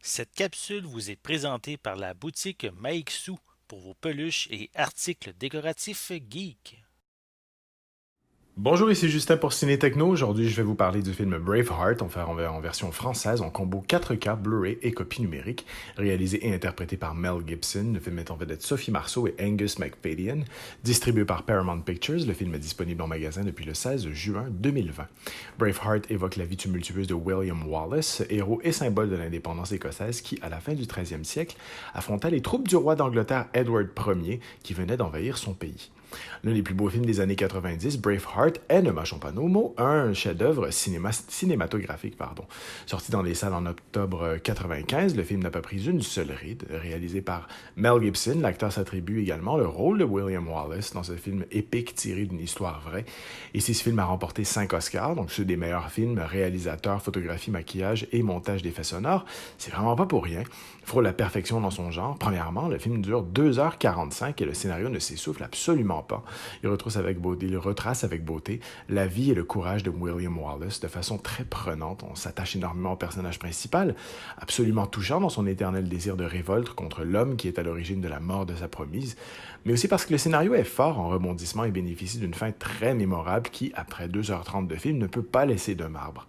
Cette capsule vous est présentée par la boutique Maixou pour vos peluches et articles décoratifs geeks. Bonjour, ici Justin pour Ciné Techno. Aujourd'hui, je vais vous parler du film Braveheart, en version française, en combo 4K, Blu-ray et copie numérique, réalisé et interprété par Mel Gibson. Le film met en vedette Sophie Marceau et Angus MacFadyen. Distribué par Paramount Pictures, le film est disponible en magasin depuis le 16 juin 2020. Braveheart évoque la vie tumultueuse de William Wallace, héros et symbole de l'indépendance écossaise qui, à la fin du 13e siècle, affronta les troupes du roi d'Angleterre Edward Ier qui venait d'envahir son pays. L'un des plus beaux films des années 90, Braveheart, est, ne mâchons pas nos mots, un chef-d'œuvre cinématographique. Sorti dans les salles en octobre 95, le film n'a pas pris une seule ride. Réalisé par Mel Gibson, l'acteur s'attribue également le rôle de William Wallace dans ce film épique tiré d'une histoire vraie. Ici, ce film a remporté 5 Oscars, donc ceux des meilleurs films, réalisateur, photographie, maquillage et montage d'effets sonores. C'est vraiment pas pour rien. Il frôle la perfection dans son genre. Premièrement, le film dure 2h45 et le scénario ne s'essouffle absolument pas. Il retrace avec beauté la vie et le courage de William Wallace de façon très prenante. On s'attache énormément au personnage principal, absolument touchant dans son éternel désir de révolte contre l'homme qui est à l'origine de la mort de sa promise, mais aussi parce que le scénario est fort en rebondissement et bénéficie d'une fin très mémorable qui, après 2h30 de film, ne peut pas laisser de marbre.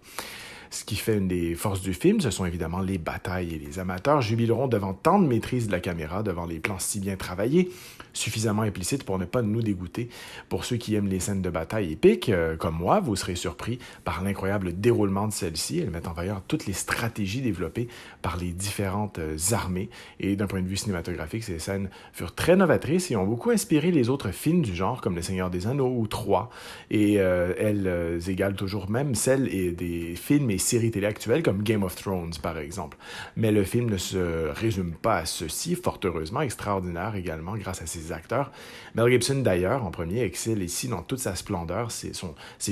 Ce qui fait une des forces du film, ce sont évidemment les batailles et les amateurs jubileront devant tant de maîtrise de la caméra, devant les plans si bien travaillés, suffisamment implicites pour ne pas nous dégoûter. Pour ceux qui aiment les scènes de bataille épiques, comme moi, vous serez surpris par l'incroyable déroulement de celles-ci. Elles mettent en valeur toutes les stratégies développées par les différentes armées. Et d'un point de vue cinématographique, ces scènes furent très novatrices et ont beaucoup inspiré les autres films du genre, comme Le Seigneur des Anneaux ou Troie. Et elles égalent toujours même celles des films et séries télé actuelles comme Game of Thrones, par exemple. Mais le film ne se résume pas à ceci, fort heureusement, extraordinaire également grâce à ses acteurs. Mel Gibson, d'ailleurs, en premier, excelle ici dans toute sa splendeur. Ses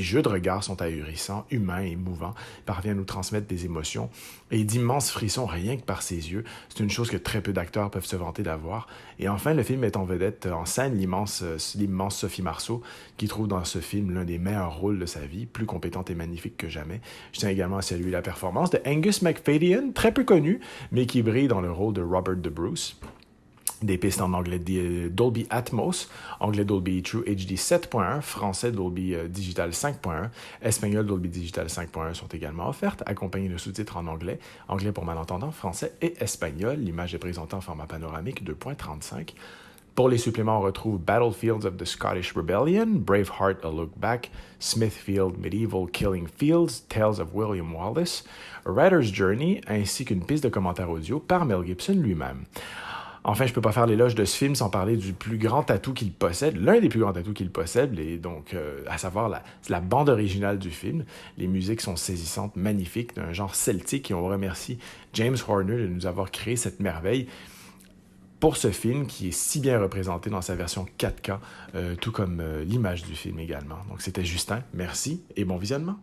jeux de regard sont ahurissants, humains et émouvants, parvient à nous transmettre des émotions et d'immenses frissons rien que par ses yeux. C'est une chose que très peu d'acteurs peuvent se vanter d'avoir. Et enfin, le film met en vedette en scène l'immense Sophie Marceau, qui trouve dans ce film l'un des meilleurs rôles de sa vie, plus compétente et magnifique que jamais. Je tiens également à saluer la performance de Angus MacFadyen, très peu connu, mais qui brille dans le rôle de Robert de Bruce. Des pistes en anglais Dolby Atmos, anglais Dolby True HD 7.1, français Dolby Digital 5.1, espagnol Dolby Digital 5.1 sont également offertes, accompagnées de sous-titres en anglais, anglais pour malentendants, français et espagnol. L'image est présentée en format panoramique 2.35. Pour les suppléments, on retrouve Battlefields of the Scottish Rebellion, Braveheart A Look Back, Smithfield Medieval Killing Fields, Tales of William Wallace, A Writer's Journey, ainsi qu'une piste de commentaire audio par Mel Gibson lui-même. Enfin, je peux pas faire l'éloge de ce film sans parler du plus grand atout qu'il possède, l'un des plus grands atouts qu'il possède, et donc, à savoir la bande originale du film. Les musiques sont saisissantes, magnifiques, d'un genre celtique, et on remercie James Horner de nous avoir créé cette merveille pour ce film qui est si bien représenté dans sa version 4K, tout comme l'image du film également. Donc c'était Justin, merci et bon visionnement.